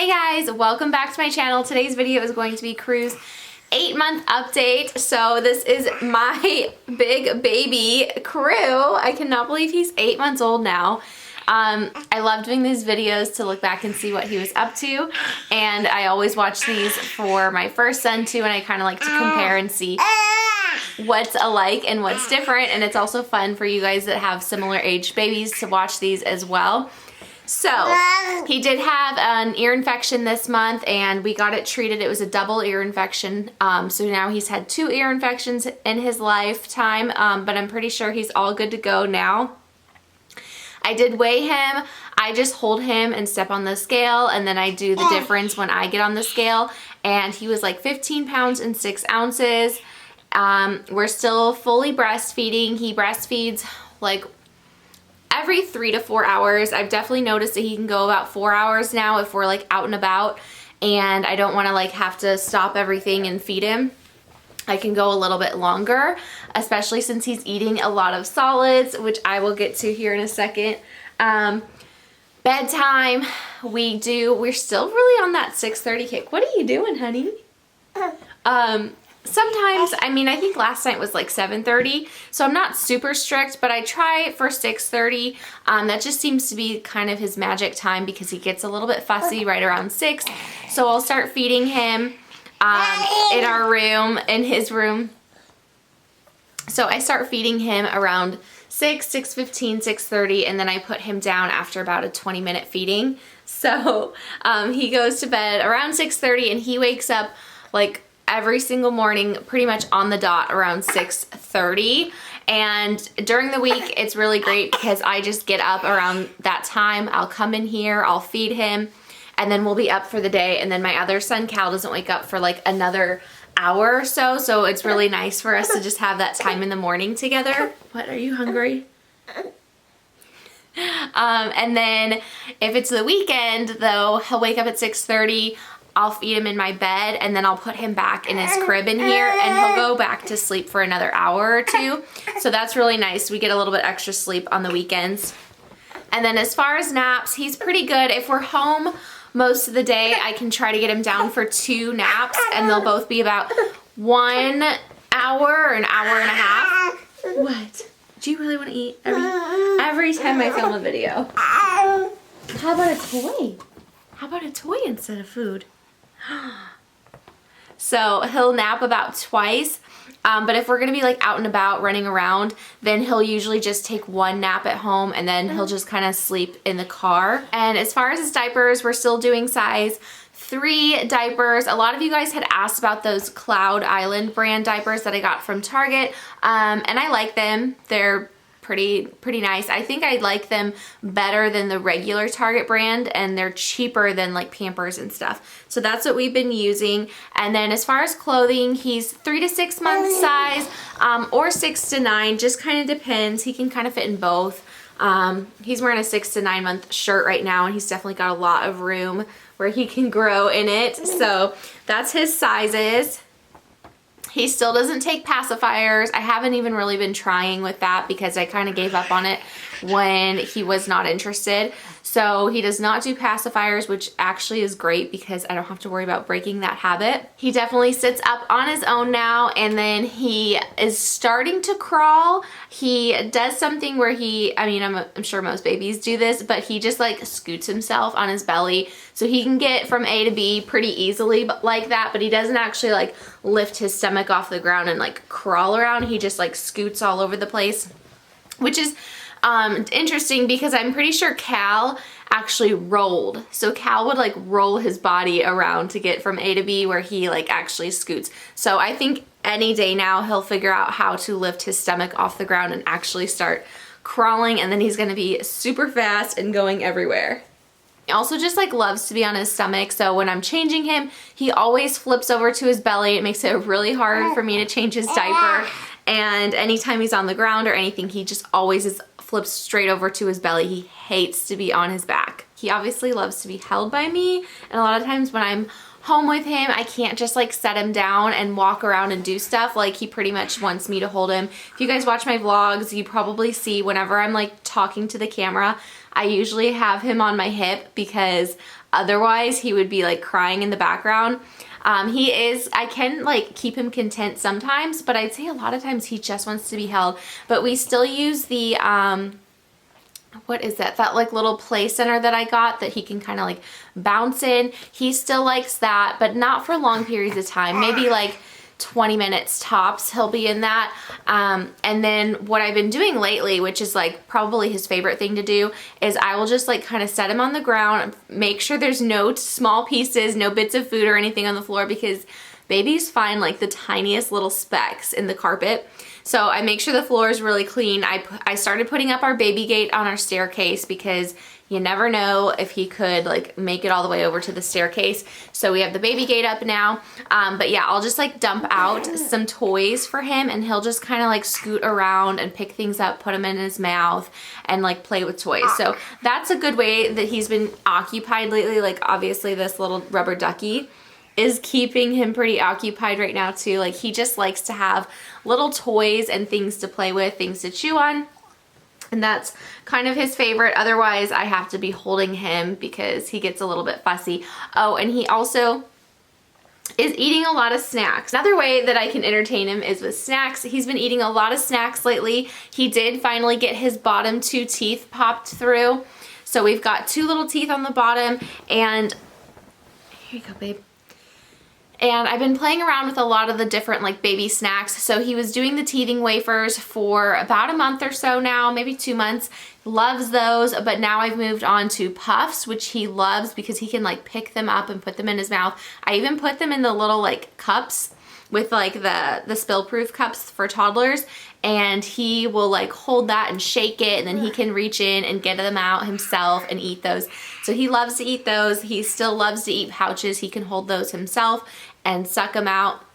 Hey guys, welcome back to my channel. Today's video is going to be Crew's 8-month update. So this is my big baby Crew. I cannot believe he's 8 months old now. I love doing these videos to look back and see what he was up to, and I always watch these for my first son too, and I kind of like to compare and see what's alike and what's different, and it's also fun for you guys that have similar aged babies to watch these as well. So he did have an ear infection this month and we got it treated. It was a double ear infection. So now he's had 2 ear infections in his lifetime, but I'm pretty sure he's all good to go now. I did weigh him. I just hold him and step on the scale, and then I do the difference when I get on the scale, and he was like 15 pounds and 6 ounces. We're still fully breastfeeding. He breastfeeds like every 3 to 4 hours. I've definitely noticed that he can go about 4 hours now if we're like out and about and I don't want to like have to stop everything and feed him. I can go a little bit longer, especially since he's eating a lot of solids, which I will get to here in a second. Bedtime, we're still really on that 6:30 kick. What are you doing, honey? Sometimes, I mean, I think last night was like 7:30, so I'm not super strict, but I try for 6:30. That just seems to be kind of his magic time because he gets a little bit fussy right around 6. So I'll start feeding him in our room, in his room. So I start feeding him around 6:15, 6:30, and then I put him down after about a 20-minute feeding. So he goes to bed around 6:30 and he wakes up like every single morning pretty much on the dot around 6:30. And during the week it's really great because I just get up around that time. I'll come in here, I'll feed him, and then we'll be up for the day. And then my other son Cal doesn't wake up for like another hour or so, so it's really nice for us to just have that time in the morning together. What, are you hungry? And then if it's the weekend though, he'll wake up at 6:30. I'll feed him in my bed, and then I'll put him back in his crib in here, and he'll go back to sleep for another hour or 2. So that's really nice. We get a little bit extra sleep on the weekends. And then as far as naps, he's pretty good. If we're home most of the day, I can try to get him down for 2 naps, and they'll both be about 1 hour or an hour and a half. What? Do you really want to eat? Every time I film a video. How about a toy? How about a toy instead of food? So he'll nap about twice, but if we're gonna be like out and about running around, then he'll usually just take 1 nap at home, and then he'll just kind of sleep in the car. And as far as his diapers, we're still doing size 3 diapers. A lot of you guys had asked about those Cloud Island brand diapers that I got from Target, and I like them. They're pretty nice. I think I like them better than the regular Target brand, and they're cheaper than like Pampers and stuff. So that's what we've been using. And then as far as clothing, he's 3 to 6 month size, or 6 to 9, just kind of depends. He can kind of fit in both. He's wearing a 6 to 9 month shirt right now, and he's definitely got a lot of room where he can grow in it. So that's his sizes. He still doesn't take pacifiers. I haven't even really been trying with that because I kind of gave up on it when he was not interested. So he does not do pacifiers, which actually is great because I don't have to worry about breaking that habit. He definitely sits up on his own now, and then he is starting to crawl. He does something where I'm sure most babies do this, but he just like scoots himself on his belly so he can get from A to B pretty easily like that, but he doesn't actually like lift his stomach off the ground and like crawl around. He just like scoots all over the place, which is interesting because I'm pretty sure Cal actually rolled. So Cal would like roll his body around to get from A to B where he like actually scoots. So I think any day now he'll figure out how to lift his stomach off the ground and actually start crawling, and then he's gonna be super fast and going everywhere. He also just like loves to be on his stomach, so when I'm changing him, he always flips over to his belly. It makes it really hard for me to change his diaper, and anytime he's on the ground or anything, he just always flips straight over to his belly. He hates to be on his back. He obviously loves to be held by me, and a lot of times when I'm home with him, I can't just like set him down and walk around and do stuff. Like, he pretty much wants me to hold him. If you guys watch my vlogs, you probably see whenever I'm like talking to the camera, I usually have him on my hip because otherwise he would be like crying in the background. I can like keep him content sometimes, but I'd say a lot of times he just wants to be held. But we still use the, what is that? That like little play center that I got that he can kind of like bounce in. He still likes that, but not for long periods of time. Maybe like 20 minutes tops he'll be in that. And then what I've been doing lately, which is like probably his favorite thing to do, is I will just like kind of set him on the ground, make sure there's no small pieces, no bits of food or anything on the floor, because babies find like the tiniest little specks in the carpet. So I make sure the floor is really clean. I started putting up our baby gate on our staircase because you never know if he could like make it all the way over to the staircase. So we have the baby gate up now. But yeah, I'll just like dump out some toys for him and he'll just kind of like scoot around and pick things up, put them in his mouth and like play with toys. So that's a good way that he's been occupied lately. Like obviously this little rubber ducky is keeping him pretty occupied right now too. Like he just likes to have little toys and things to play with, things to chew on. And that's kind of his favorite. Otherwise, I have to be holding him because he gets a little bit fussy. Oh, and he also is eating a lot of snacks. Another way that I can entertain him is with snacks. He's been eating a lot of snacks lately. He did finally get his bottom 2 teeth popped through. So we've got 2 little teeth on the bottom, and here you go, babe. And I've been playing around with a lot of the different like baby snacks. So he was doing the teething wafers for about a month or so now, maybe 2 months. Loves those, but now I've moved on to puffs, which he loves because he can like pick them up and put them in his mouth. I even put them in the little like cups with like the spill-proof cups for toddlers, and he will like hold that and shake it, and then he can reach in and get them out himself and eat those. So he loves to eat those. He still loves to eat pouches. He can hold those himself and suck them out.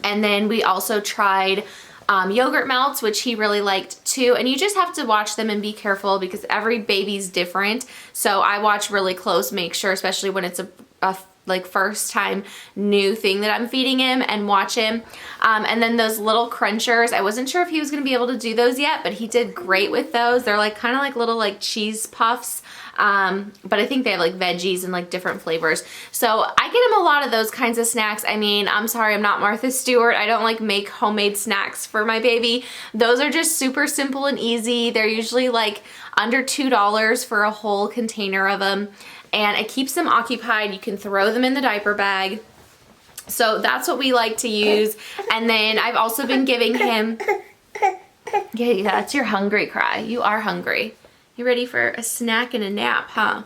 And then we also tried yogurt melts, which he really liked too. And you just have to watch them and be careful because every baby's different. So I watch really close, make sure, especially when it's a like first time new thing that I'm feeding him, and watch him. And then those little crunchers, I wasn't sure if he was gonna be able to do those yet, but he did great with those. They're like kind of like little like cheese puffs. But I think they have like veggies and like different flavors. So I get him a lot of those kinds of snacks. I mean, I'm sorry, I'm not Martha Stewart. I don't like make homemade snacks for my baby. Those are just super simple and easy. They're usually like under $2 for a whole container of them. And it keeps them occupied. You can throw them in the diaper bag. So that's what we like to use. And then I've also been giving him, yeah, that's your hungry cry. You are hungry. You ready for a snack and a nap, huh?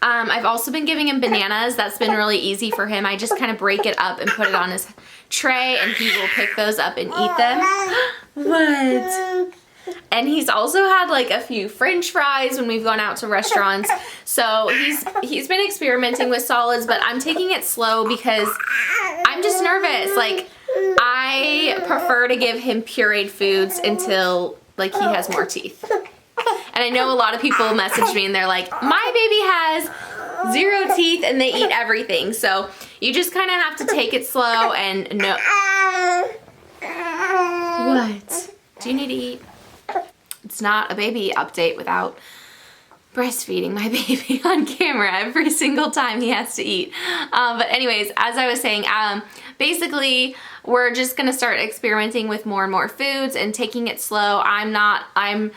I've also been giving him bananas. That's been really easy for him. I just kind of break it up and put it on his tray, and he will pick those up and eat them. What? And he's also had like a few French fries when we've gone out to restaurants. So he's been experimenting with solids, but I'm taking it slow because I'm just nervous. Like I prefer to give him pureed foods until like he has more teeth. And I know a lot of people message me and they're like, my baby has 0 teeth and they eat everything. So you just kind of have to take it slow and know. What? Do you need to eat? It's not a baby update without breastfeeding my baby on camera every single time he has to eat. But anyways, as I was saying, basically we're just gonna start experimenting with more and more foods and taking it slow. I'm not like,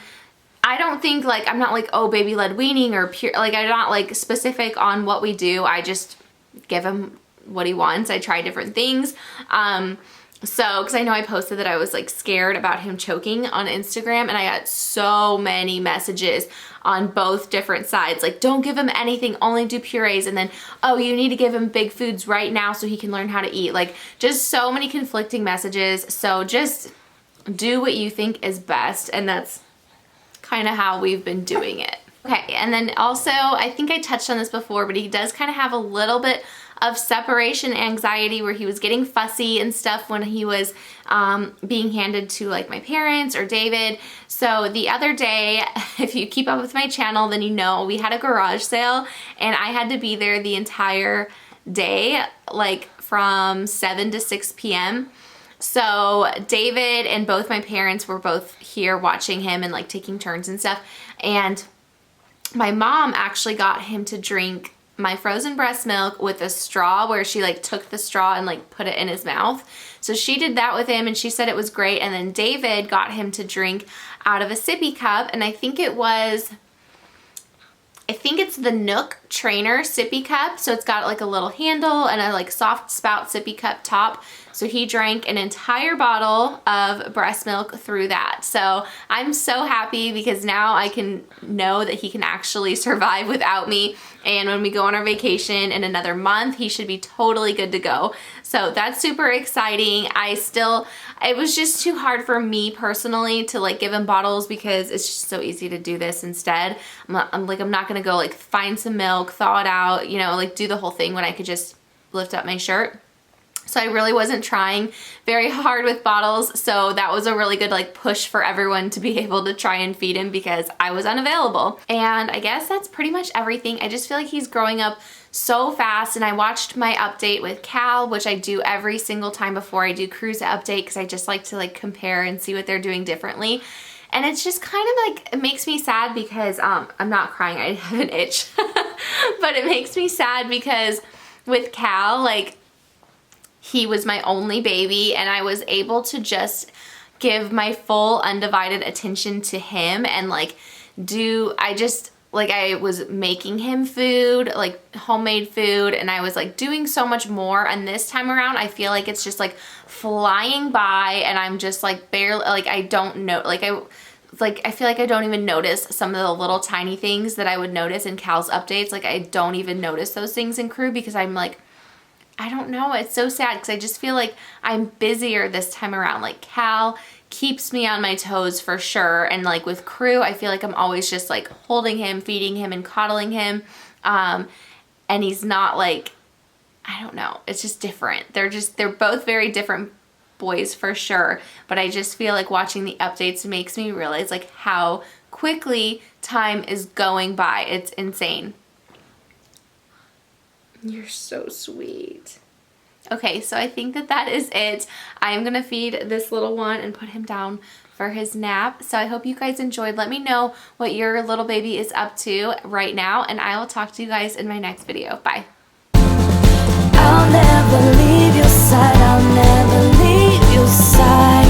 oh, baby led weaning or pure, like I'm not like specific on what we do. I just give him what he wants. I try different things. So, cause I know I posted that I was like scared about him choking on Instagram, and I got so many messages on both different sides. Like, don't give him anything, only do purees. And then, oh, you need to give him big foods right now so he can learn how to eat. Like just so many conflicting messages. So just do what you think is best. And that's kind of how we've been doing it. Okay. And then also, I think I touched on this before, but he does kind of have a little bit of separation anxiety where he was getting fussy and stuff when he was being handed to like my parents or David. So the other day, if you keep up with my channel, then you know we had a garage sale and I had to be there the entire day, like from 7 to 6 p.m. So David and both my parents were both here watching him and like taking turns and stuff. And my mom actually got him to drink my frozen breast milk with a straw, where she like took the straw and like put it in his mouth. So she did that with him and she said it was great. And then David got him to drink out of a sippy cup, and I think it's the Nook Trainer sippy cup. So it's got like a little handle and a like soft spout sippy cup top. So he drank an entire bottle of breast milk through that. So I'm so happy because now I can know that he can actually survive without me. And when we go on our vacation in another month, he should be totally good to go. So that's super exciting. It was just too hard for me personally to like give him bottles because it's just so easy to do this instead. I'm not gonna go like find some milk, thaw it out, you know, like do the whole thing when I could just lift up my shirt. So I really wasn't trying very hard with bottles. So that was a really good like push for everyone to be able to try and feed him because I was unavailable. And I guess that's pretty much everything. I just feel like he's growing up so fast, and I watched my update with Cal, which I do every single time before I do cruise update because I just like to like compare and see what they're doing differently. And it's just kind of like, it makes me sad because I'm not crying, I have an itch. But it makes me sad because with Cal, like, he was my only baby and I was able to just give my full undivided attention to him and like I was making him food, like homemade food, and I was like doing so much more. And this time around, I feel like it's just like flying by and I'm just like barely, like I don't know, I feel like I don't even notice some of the little tiny things that I would notice in Cal's updates. Like I don't even notice those things in crew because I'm like, I don't know, it's so sad because I just feel like I'm busier this time around. Like Cal keeps me on my toes for sure, and like with crew I feel like I'm always just like holding him, feeding him, and coddling him, and he's not like, I don't know, it's just different. They're both very different boys for sure, but I just feel like watching the updates makes me realize like how quickly time is going by. It's insane. You're so sweet. Okay, so I think that is it. I'm gonna feed this little one and put him down for his nap. So I hope you guys enjoyed. Let me know what your little baby is up to right now, and I will talk to you guys in my next video. Bye. I'll never leave your side. I'll never leave your side.